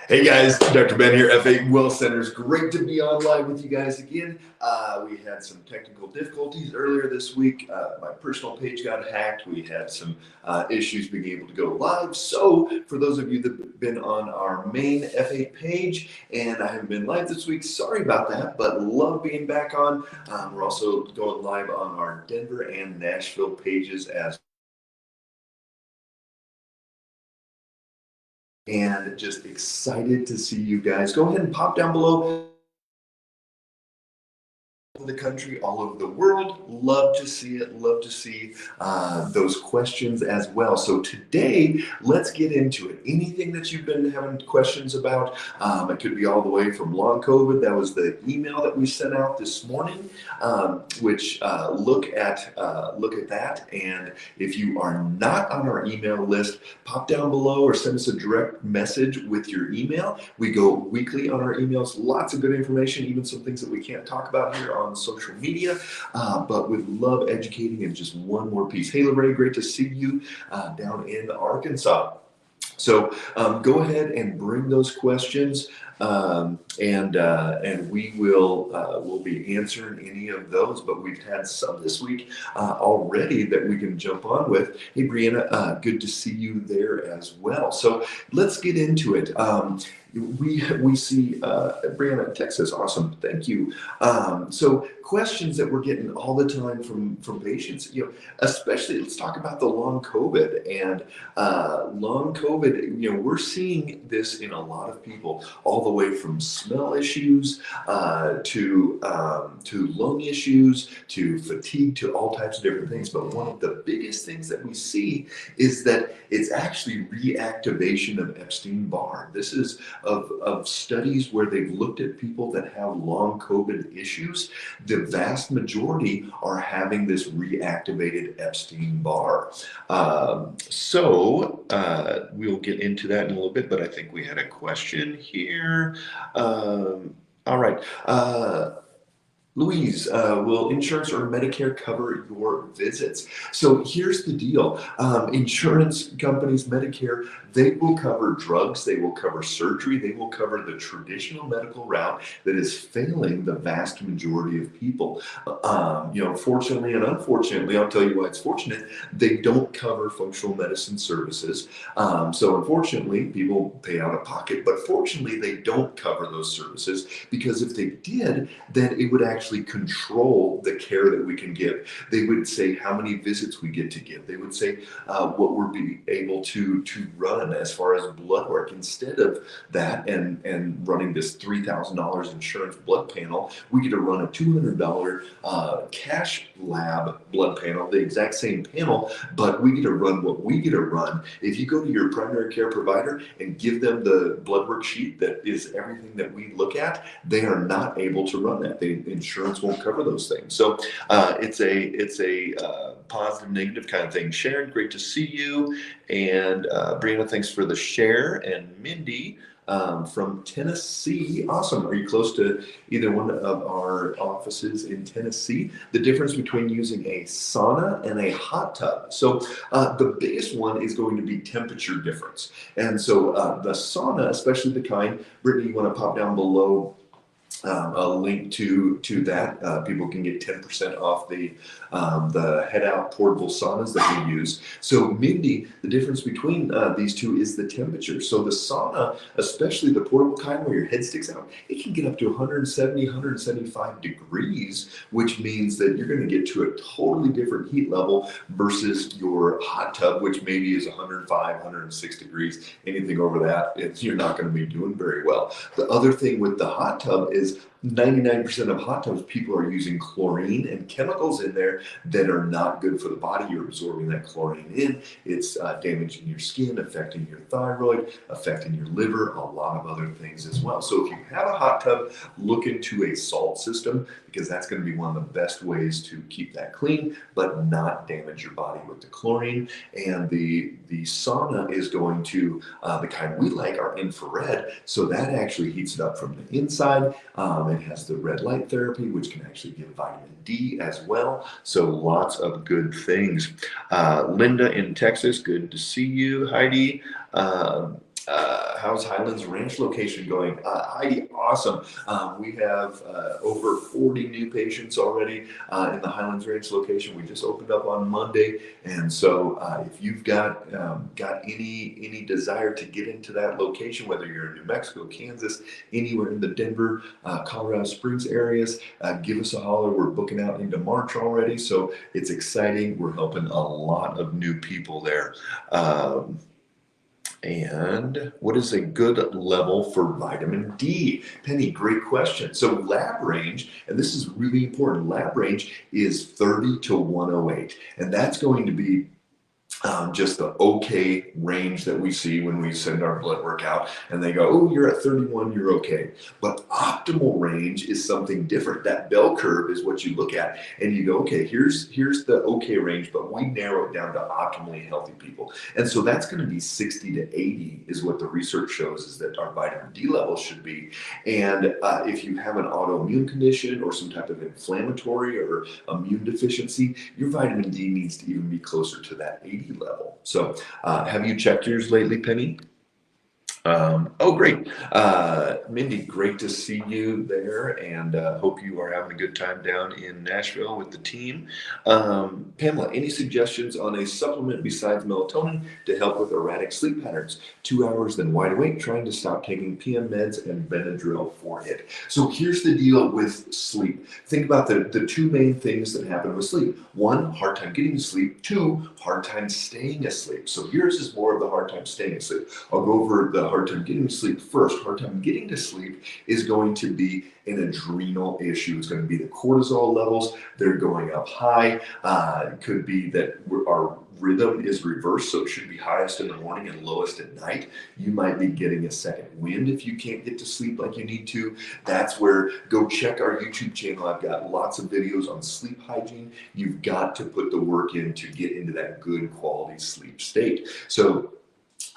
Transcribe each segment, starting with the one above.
Hey guys, Dr. Ben here, FA Well Centers. Great to be on live with you guys again. We had some technical difficulties earlier this week. My personal page got hacked. We had some issues being able to go live. So, for those of you that have been on our main FA page and I haven't been live this week, sorry about that, but love being back on. We're also going live on our Denver and Nashville pages as and just excited to see you guys. Go ahead and pop down below the country, all over the world. Love to see it. Love to see those questions as well. So today, let's get into it. Anything that you've been having questions about, it could be all the way from long COVID. That was the email that we sent out this morning, which look at that. And if you are not on our email list, pop down below or send us a direct message with your email. We go weekly on our emails. Lots of good information, even some things that we can't talk about here on social media, but would love educating. And just one more piece. Hey, Lorraine, great to see you down in Arkansas. So go ahead and bring those questions, and we will be answering any of those. But we've had some this week already that we can jump on with. Hey, Brianna, good to see you there as well. So let's get into it. We see Brianna in Texas. Awesome, thank you. So questions that we're getting all the time from patients, especially let's talk about the long COVID and long COVID. We're seeing this in a lot of people, all the way from smell issues to lung issues to fatigue to all types of different things. But one of the biggest things that we see is that it's actually reactivation of Epstein-Barr. This is of studies where they've looked at people that have long COVID issues. The vast majority are having this reactivated Epstein-Barr. So we'll get into that in a little bit, but I think we had a question here. All right. Louise, will insurance or Medicare cover your visits? So here's the deal. Insurance companies, Medicare, they will cover drugs, they will cover surgery, they will cover the traditional medical route that is failing the vast majority of people. Fortunately and unfortunately, I'll tell you why it's fortunate, they don't cover functional medicine services. So unfortunately, people pay out of pocket, but fortunately, they don't cover those services, because if they did, then it would actually control the care that we can give. They would say how many visits we get to give. They would say what we're be able to run as far as blood work. Instead of that and running this $3,000 insurance blood panel, we get to run a $200 cash lab blood panel, the exact same panel, but we get to run what we get to run. If you go to your primary care provider and give them the blood work sheet that is everything that we look at, they are not able to run that. The insurance won't cover those things. So it's a positive, negative kind of thing. Sharon, great to see you. And Brianna, thanks for the share. And Mindy from Tennessee. Awesome. Are you close to either one of our offices in Tennessee? The difference between using a sauna and a hot tub. So the biggest one is going to be temperature difference. And so the sauna, especially the kind, Brittany, you want to pop down below a link to that. People can get 10% off the head out portable saunas that we use. So Mindy, the difference between these two is the temperature. So the sauna, especially the portable kind where your head sticks out, it can get up to 170, 175 degrees, which means that you're going to get to a totally different heat level versus your hot tub, which maybe is 105, 106 degrees. Anything over that, you're not going to be doing very well. The other thing with the hot tub is 99% of hot tubs, people are using chlorine and chemicals in there that are not good for the body. You're absorbing that chlorine in. It's damaging your skin, affecting your thyroid, affecting your liver, a lot of other things as well. So if you have a hot tub, look into a salt system, because that's going to be one of the best ways to keep that clean, but not damage your body with the chlorine. And the sauna is going to, the kind we like are infrared, so that actually heats it up from the inside. It has the red light therapy, which can actually give vitamin D as well. So lots of good things. Linda in Texas, good to see you. Heidi, how's Highlands Ranch location going? Heidi, awesome. We have over 40 new patients already in the Highlands Ranch location. We just opened up on Monday, and so if you've got any desire to get into that location, whether you're in New Mexico, Kansas, anywhere in the Denver, Colorado Springs areas, give us a holler. We're booking out into March already, so it's exciting. We're helping a lot of new people there. And what is a good level for vitamin D? Penny, great question. So lab range, and this is really important, lab range is 30 to 108. And that's going to be just the okay range that we see when we send our blood work out and they go, oh, you're at 31, you're okay. But optimal range is something different. That bell curve is what you look at and you go, okay, here's the okay range, but we narrow it down to optimally healthy people. And so that's going to be 60 to 80 is what the research shows is that our vitamin D levels should be. And if you have an autoimmune condition or some type of inflammatory or immune deficiency, your vitamin D needs to even be closer to that 80 level. So have you checked yours lately, Penny? Oh, great. Mindy, great to see you there, and hope you are having a good time down in Nashville with the team. Pamela, any suggestions on a supplement besides melatonin to help with erratic sleep patterns? 2 hours, then wide awake, trying to stop taking PM meds and Benadryl for it. So here's the deal with sleep. Think about the two main things that happen with sleep. One, hard time getting to sleep. Two, hard time staying asleep. So yours is more of the hard time staying asleep. I'll go over the hard time getting to sleep first. Hard time getting to sleep is going to be an adrenal issue. It's going to be the cortisol levels. They're going up high. It could be that our rhythm is reversed, so it should be highest in the morning and lowest at night. You might be getting a second wind if you can't get to sleep like you need to. That's where, go check our YouTube channel. I've got lots of videos on sleep hygiene. You've got to put the work in to get into that good quality sleep state. So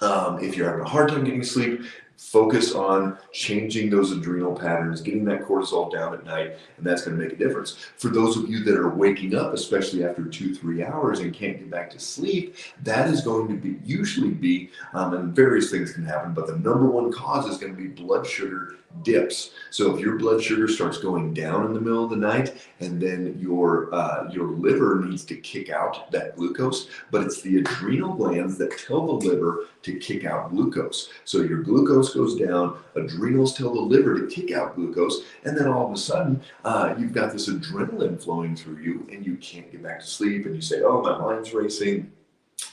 if you're having a hard time getting sleep, focus on changing those adrenal patterns, getting that cortisol down at night, and that's going to make a difference. For those of you that are waking up, especially after 2-3 hours and can't get back to sleep, that is going to be usually and various things can happen, but the number one cause is going to be blood sugar dips. So if your blood sugar starts going down in the middle of the night, and then your liver needs to kick out that glucose, but it's the adrenal glands that tell the liver to kick out glucose. So your glucose goes down, adrenals tell the liver to kick out glucose, and then all of a sudden you've got this adrenaline flowing through you, and you can't get back to sleep, and you say, oh, my mind's racing.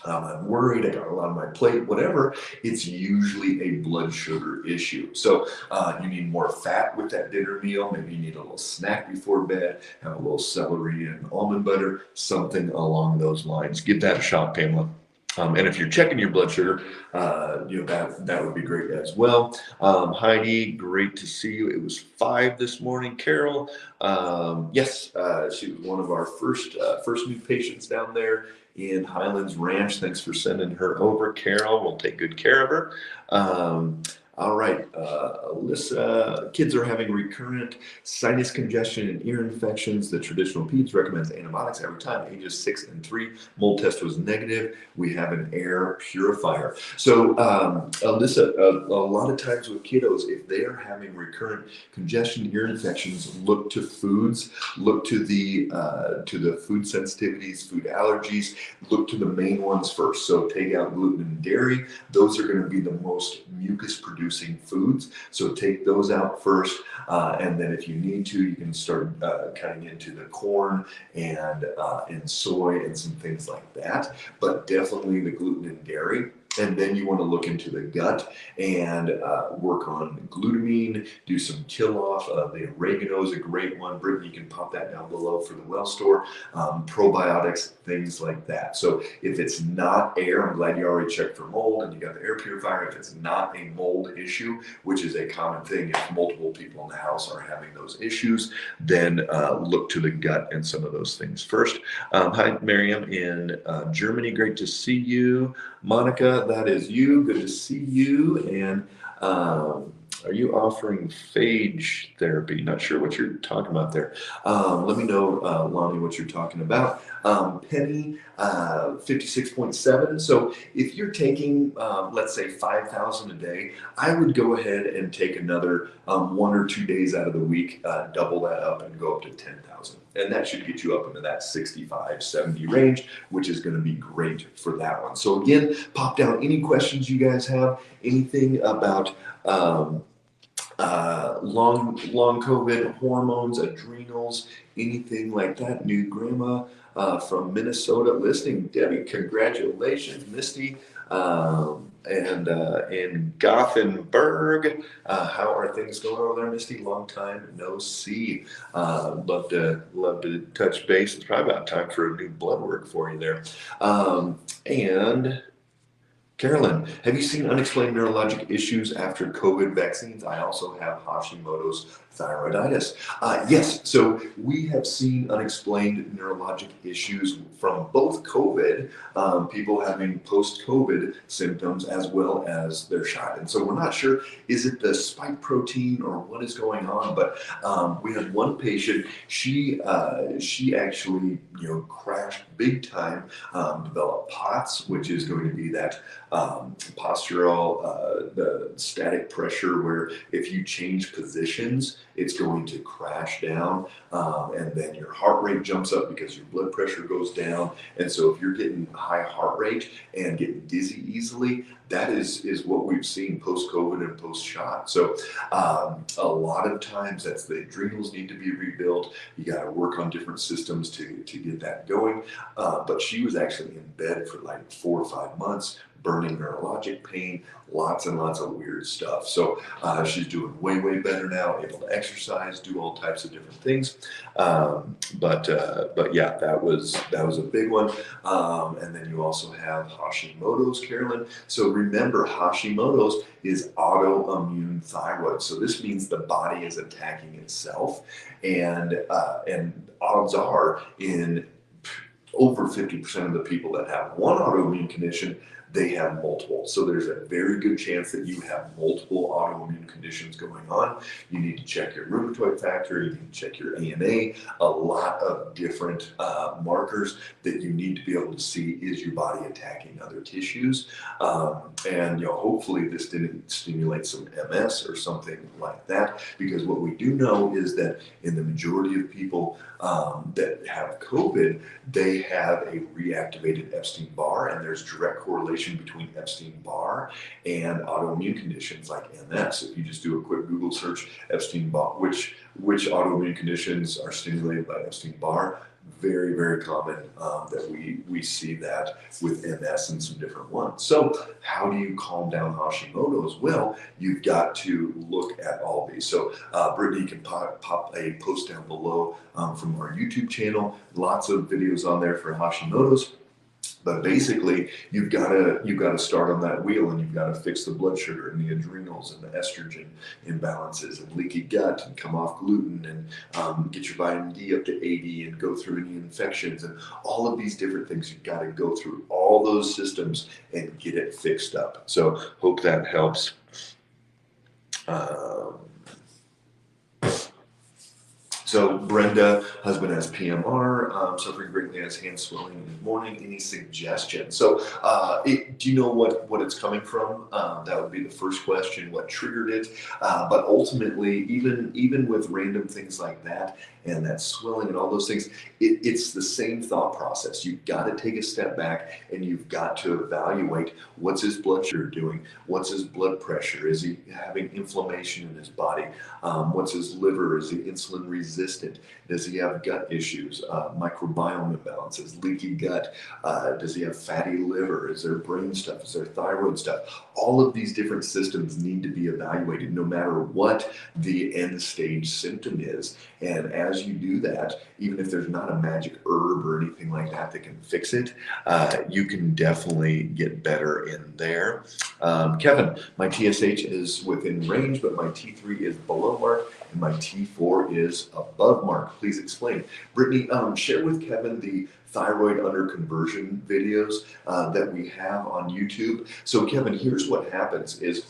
I'm worried, I got a lot on my plate, whatever. It's usually a blood sugar issue. So you need more fat with that dinner meal. Maybe you need a little snack before bed, have a little celery and almond butter, something along those lines. Give that a shot, Pamela. And if you're checking your blood sugar, that would be great as well. Heidi, great to see you. It was 5 this morning. Carol, yes, she was one of our first new patients down there in Highlands Ranch. Thanks for sending her over, Carol. We'll take good care of her. All right, Alyssa, kids are having recurrent sinus congestion and ear infections. The traditional peds recommends antibiotics every time. Ages 6 and 3. Mold test was negative. We have an air purifier. So, Alyssa, a lot of times with kiddos, if they are having recurrent congestion, ear infections, look to foods, look to the food sensitivities, food allergies. Look to the main ones first. So take out gluten and dairy. Those are going to be the most mucus producing foods. So take those out first. And then if you need to, you can start cutting into the corn and soy and some things like that. But definitely the gluten and dairy. And then you want to look into the gut and work on glutamine, do some kill off. The oregano is a great one. Brittany, you can pop that down below for the Well Store. Probiotics, things like that. So if it's not air, I'm glad you already checked for mold and you got the air purifier. If it's not a mold issue, which is a common thing if multiple people in the house are having those issues, then look to the gut and some of those things first. Hi, Miriam in Germany. Great to see you. Monica, that is you. Good to see you. And are you offering phage therapy? Not sure what you're talking about there. Let me know, Lonnie, what you're talking about. Penny, 56.7. So if you're taking, let's say 5,000 a day, I would go ahead and take another 1 or 2 days out of the week, double that up and go up to 10,000. And that should get you up into that 65, 70 range, which is going to be great for that one. So again, pop down any questions you guys have, anything about long COVID, hormones, adrenals, anything like that. New grandma from Minnesota listening. Debbie, congratulations. Misty and in Gothenburg. How are things going over there, Misty? Long time no see. Love to touch base. It's probably about time for a new blood work for you there. And Carolyn, have you seen unexplained neurologic issues after COVID vaccines? I also have Hashimoto's thyroiditis. Yes, so we have seen unexplained neurologic issues from both COVID, people having post-COVID symptoms as well as their shot. And so we're not sure, is it the spike protein or what is going on? But we had one patient, she actually, crashed big time, developed POTS, which is going to be that postural, the static pressure where if you change positions, it's going to crash down, and then your heart rate jumps up because your blood pressure goes down. And so if you're getting high heart rate and getting dizzy easily, that is what we've seen post-COVID and post-shot. So a lot of times that's the adrenals need to be rebuilt. You got to work on different systems to get that going. But she was actually in bed for like 4 or 5 months, burning neurologic pain, lots and lots of weird stuff. So she's doing way, way better now, able to exercise, do all types of different things. But yeah, that was a big one. And then you also have Hashimoto's, Carolyn. So remember, Hashimoto's is autoimmune thyroid. So this means the body is attacking itself, and odds are in over 50% of the people that have one autoimmune condition, they have multiple. So there's a very good chance that you have multiple autoimmune conditions going on. You need to check your rheumatoid factor, you need to check your ANA, a lot of different markers that you need to be able to see, is your body attacking other tissues? And hopefully this didn't stimulate some MS or something like that, because what we do know is that in the majority of people that have COVID, they have a reactivated Epstein-Barr, and there's direct correlation between Epstein-Barr and autoimmune conditions like MS. If you just do a quick Google search, Epstein-Barr, which autoimmune conditions are stimulated by Epstein-Barr, very, very common that we see that with MS and some different ones. So how do you calm down Hashimoto's? Well, you've got to look at all these. So Brittany can pop a post down below from our YouTube channel. Lots of videos on there for Hashimoto's. But basically, you've got to start on that wheel, and you've got to fix the blood sugar and the adrenals and the estrogen imbalances and leaky gut, and come off gluten, and get your vitamin D up to 80, and go through any infections and all of these different things. You've got to go through all those systems and get it fixed up. So hope that helps. So Brenda, husband has PMR, suffering greatly, has hand swelling in the morning. Any suggestions? So do you know what it's coming from? That would be the first question, what triggered it? But ultimately, even with random things like that, and that swelling and all those things, it's the same thought process. You've got to take a step back, and you've got to evaluate, what's his blood sugar doing? What's his blood pressure? Is he having inflammation in his body? What's his liver? Is he insulin resistant? Does he have gut issues, microbiome imbalances, leaky gut? Does he have fatty liver? Is there brain stuff? Is there thyroid stuff? All of these different systems need to be evaluated, no matter what the end stage symptom is. And as you do that, even if there's not a magic herb or anything like that can fix it, you can definitely get better in there. Kevin, my TSH is within range, but my T3 is below mark, and my T4 is above mark. Please explain. Brittany, share with Kevin the thyroid under conversion videos that we have on YouTube. So Kevin, here's what happens is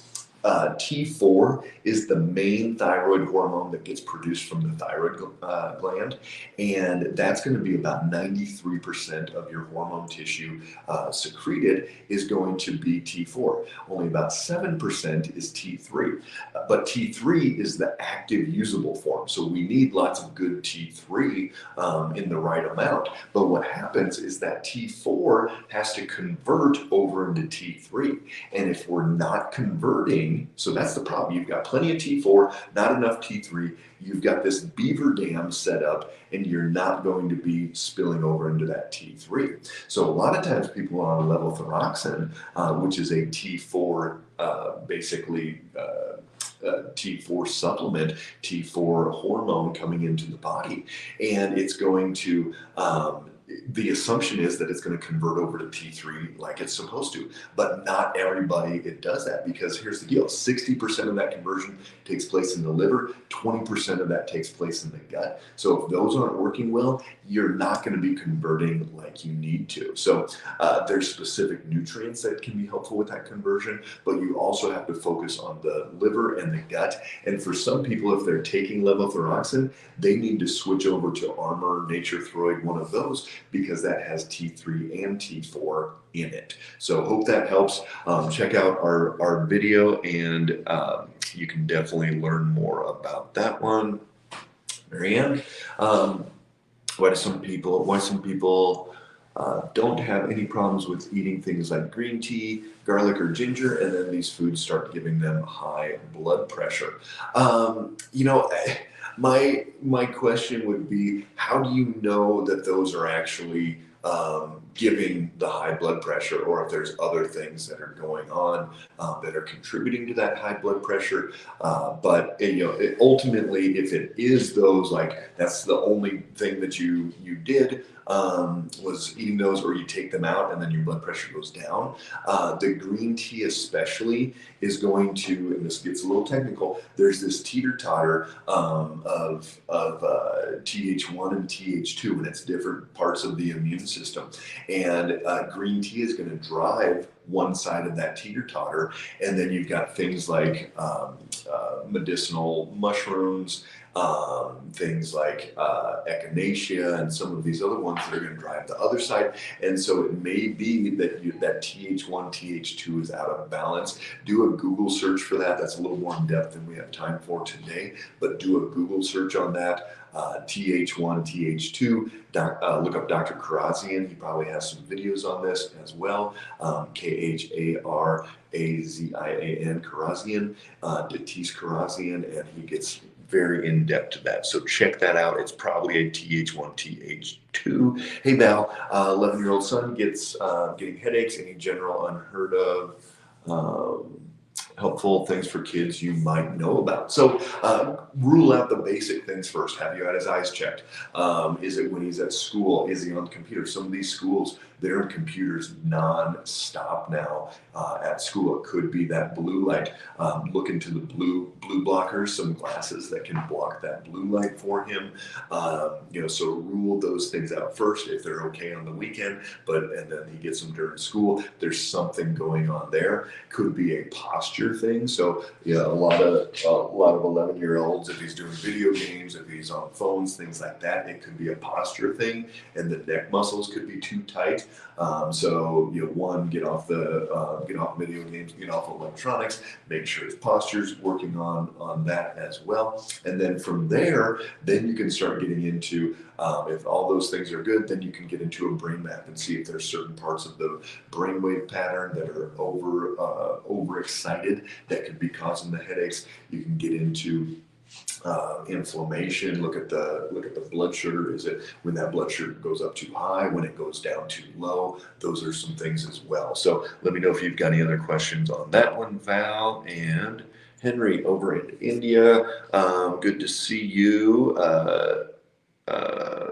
T4 is the main thyroid hormone that gets produced from the thyroid gland, and that's going to be about 93% of your hormone tissue secreted is going to be T4. Only about 7% is T3, but T3 is the active usable form. So we need lots of good T3 in the right amount. But what happens is that T4 has to convert over into T3. And if we're not converting, so that's the problem. You've got plenty of T4, not enough T3. You've got this beaver dam set up, and you're not going to be spilling over into that T3. So a lot of times people are on levothyroxine, which is a T4, T4 supplement, T4 hormone coming into the body, and it's going to the assumption is that it's going to convert over to T3 like it's supposed to, but not everybody it does that, because here's the deal: 60% of that conversion takes place in the liver, 20% of that takes place in the gut. So if those aren't working well, you're not going to be converting like you need to. So there's specific nutrients that can be helpful with that conversion, but you also have to focus on the liver and the gut. And for some people, if they're taking levothyroxine, they need to switch over to Armour, Nature Throid, one of those, because that has T3 and T4 in it. So hope that helps. Check out our video, and you can definitely learn more about that one. Marianne, why some people don't have any problems with eating things like green tea, garlic, or ginger, and then these foods start giving them high blood pressure? My question would be, how do you know that those are actually giving the high blood pressure, or if there's other things that are going on that are contributing to that high blood pressure? Ultimately, if it is those, like that's the only thing that you did was eating those, or you take them out and then your blood pressure goes down. The green tea especially is going to, and this gets a little technical, there's this teeter-totter of Th1 and Th2, and it's different parts of the immune system. And green tea is going to drive one side of that teeter-totter, and then you've got things like medicinal mushrooms, things like echinacea, and some of these other ones that are going to drive the other side. And so it may be that that Th1, Th2 is out of balance. Do a Google search for that. That's a little more in depth than we have time for today, but do a Google search on that. Th1, Th2, look up Dr. Kharrazian. He probably has some videos on this as well. Kharrazian, Kharrazian, Datis Kharrazian, and he gets very in depth to that. So check that out. It's probably a Th1, Th2. Hey Val, 11-year-old son gets getting headaches. Any general unheard of helpful things for kids you might know about? So rule out the basic things first. Have you had his eyes checked? Is it when he's at school? Is he on the computer? Some of these schools, they're in computers non-stop now at school. It could be that blue light. Look into the blue blockers, some glasses that can block that blue light for him. So rule those things out first if they're okay on the weekend, and then he gets them during school. There's something going on there. Could be a posture thing. So yeah, a lot of 11-year-olds, if he's doing video games, if he's on phones, things like that, it could be a posture thing, and the neck muscles could be too tight. Get off video games, get off electronics, make sure his posture's working on that as well. And then from there, then you can start getting into, if all those things are good, then you can get into a brain map and see if there's certain parts of the brainwave pattern that are overexcited that could be causing the headaches. You can get into inflammation. Look at the blood sugar. Is it when that blood sugar goes up too high, when it goes down too low? Those are some things as well. So let me know if you've got any other questions on that one, Val. And Henry over in India, good to see you.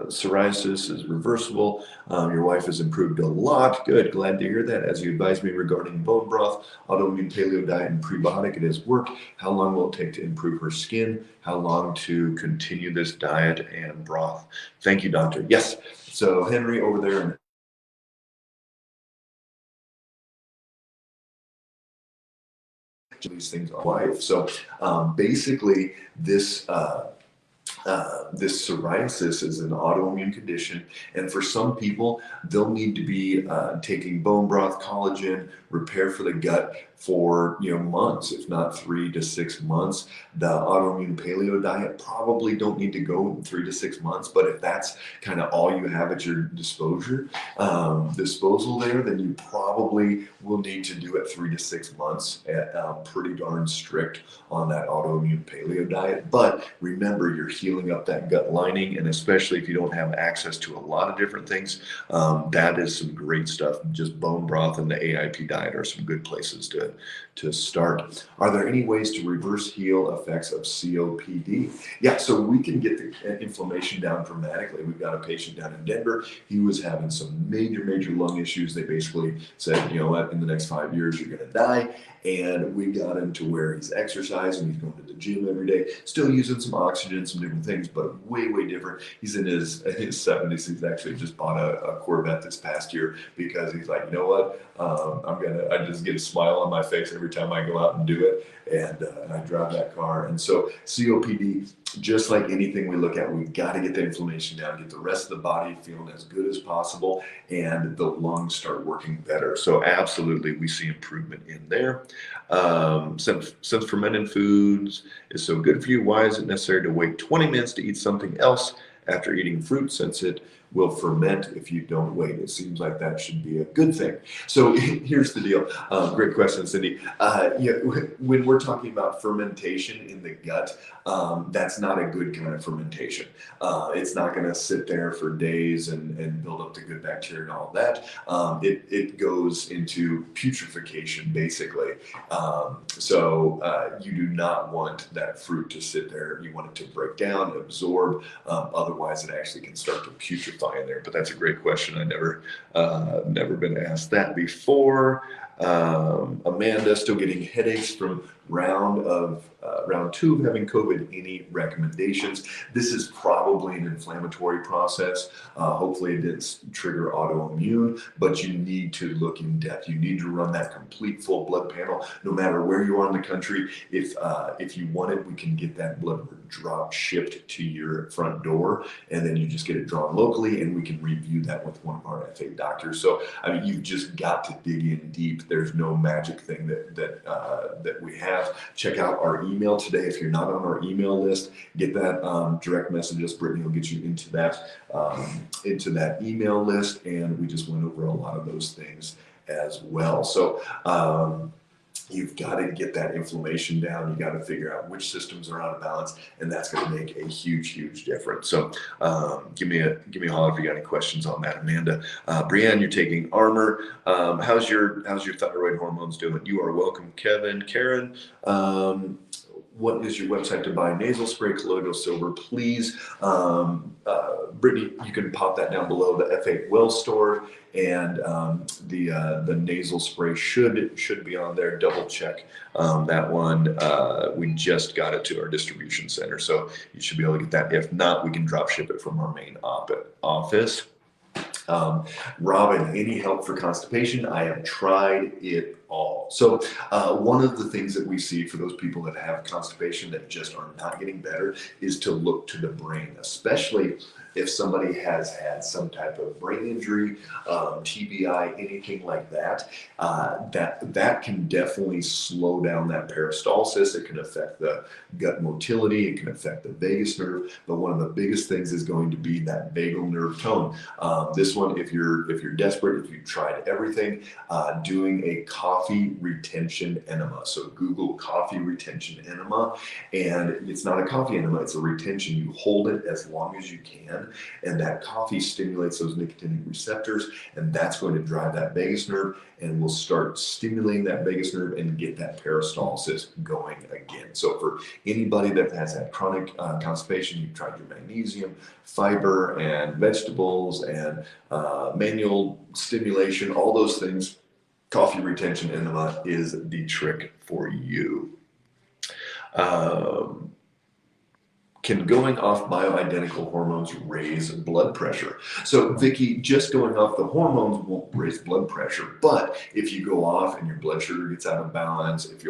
Psoriasis is reversible. Your wife has improved a lot. Good. Glad to hear that. As you advised me regarding bone broth, autoimmune paleo diet, and prebiotic, it has worked. How long will it take to improve her skin? How long to continue this diet and broth? Thank you, doctor. Yes. So Henry over there in these things on life. So basically, this psoriasis is an autoimmune condition, and for some people, they'll need to be taking bone broth, collagen, repair for the gut for months, if not 3 to 6 months. The autoimmune paleo diet probably don't need to go in 3 to 6 months, but if that's kind of all you have at your disposal there, then you probably will need to do it 3 to 6 months, pretty darn strict on that autoimmune paleo diet. But remember, you're healing up that gut lining, and especially if you don't have access to a lot of different things, that is some great stuff. Just bone broth and the AIP diet are some good places to start. Are there any ways to reverse heal effects of COPD? Yeah, so we can get the inflammation down dramatically. We've got a patient down in Denver. He was having some major lung issues. They basically said, you know what, in the next 5 years, you're going to die. And we got him to where he's exercising, he's going to the gym every day, still using some oxygen, some different things, but way different. He's in his 70s. He's actually just bought a Corvette this past year because he's like, you know what, I just get a smile on my face every time I go out and do it, and I drive that car. And so COPD, just like anything we look at, we've got to get the inflammation down, get the rest of the body feeling as good as possible, and the lungs start working better. So absolutely, we see improvement in there. Since fermented foods is so good for you, why is it necessary to wait 20 minutes to eat something else after eating fruit, since it will ferment if you don't wait? It seems like that should be a good thing. So here's the deal. Great question, Cindy. When we're talking about fermentation in the gut, that's not a good kind of fermentation. It's not going to sit there for days and build up the good bacteria and all that. It goes into putrefaction, basically. So you do not want that fruit to sit there. You want it to break down, absorb. Otherwise, it actually can start to putrefy in there. But that's a great question. I never been asked that before. Amanda, still getting headaches from round 2 of having COVID. Any recommendations? This is probably an inflammatory process. Hopefully it didn't trigger autoimmune, but you need to look in depth. You need to run that complete full blood panel, no matter where you are in the country. If you want it, we can get that blood drop shipped to your front door, and then you just get it drawn locally, and we can review that with one of our FA doctors. So I mean, you've just got to dig in deep. There's no magic thing that we have. Check out our email today. If you're not on our email list, get that direct message us. Brittany will get you into that email list, and we just went over a lot of those things as well. So you've got to get that inflammation down. You got to figure out which systems are out of balance, and that's going to make a huge difference. So give me a holler if you got any questions on that, Amanda. Brianne, you're taking Armor. How's your thyroid hormones doing? You are welcome, Kevin. Karen, what is your website to buy nasal spray colloidal silver, please? Brittany, you can pop that down below. The F8 well stored, and the nasal spray should be on there. Double check that one. We just got it to our distribution center, so you should be able to get that. If not, we can drop ship it from our main office. Robin, any help for constipation? I have tried it all. So one of the things that we see for those people that have constipation that just are not getting better is to look to the brain, especially if somebody has had some type of brain injury, TBI, anything like that. That can definitely slow down that peristalsis. It can affect the gut motility. It can affect the vagus nerve. But one of the biggest things is going to be that vagal nerve tone. This one, if you're desperate, if you've tried everything, doing a coffee retention enema. So Google coffee retention enema, and it's not a coffee enema, it's a retention. You hold it as long as you can, and that coffee stimulates those nicotinic receptors, and that's going to drive that vagus nerve, and will start stimulating that vagus nerve and get that peristalsis going again. So for anybody that has had chronic constipation, you've tried your magnesium, fiber, and vegetables, and manual stimulation, all those things, coffee retention enema is the trick for you. can going off bioidentical hormones raise blood pressure? So, Vicky, just going off the hormones won't raise blood pressure, but if you go off and your blood sugar gets out of balance, if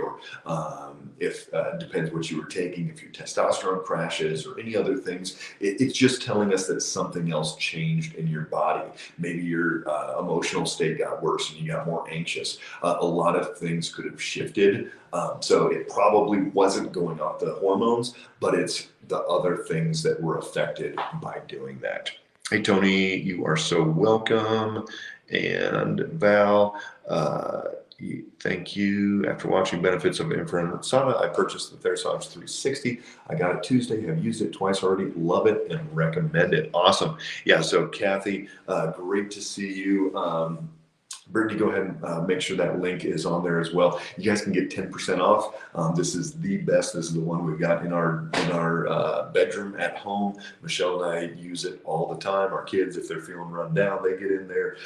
depends what you were taking, if your testosterone crashes or any other things, it's just telling us that something else changed in your body. Maybe your emotional state got worse and you got more anxious. A lot of things could have shifted. So it probably wasn't going off the hormones, but it's the other things that were affected by doing that. Hey, Tony, you are so welcome. And Val, thank you. After watching benefits of infrared sauna, I purchased the Therasage 360. I got it Tuesday, have used it twice already, love it and recommend it. Awesome. Yeah, so Kathy, great to see you. Brittany, go ahead and make sure that link is on there as well. You guys can get 10% off. This is the best. This is the one we've got in our bedroom at home. Michelle and I use it all the time. Our kids, if they're feeling run down, they get in there.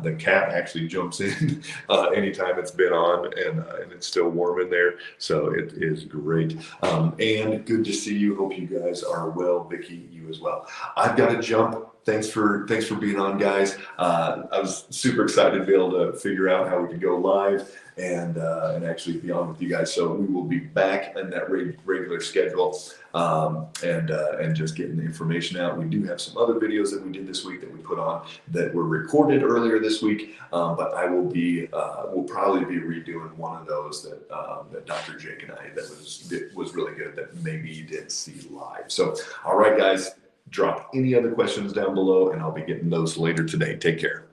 The cat actually jumps in anytime it's been on, and it's still warm in there. So it is great. And good to see you. Hope you guys are well. Vicky, you as well. I've got to jump. Thanks for being on, guys. I was super excited to be able to figure out how we could go live and actually be on with you guys. So we will be back in that regular schedule and just getting the information out. We do have some other videos that we did this week that we put on that were recorded earlier this week, but I will be we'll probably be redoing one of those that Dr. Jake and I that was really good that maybe you didn't see live. So all right, guys. Drop any other questions down below, and I'll be getting those later today. Take care.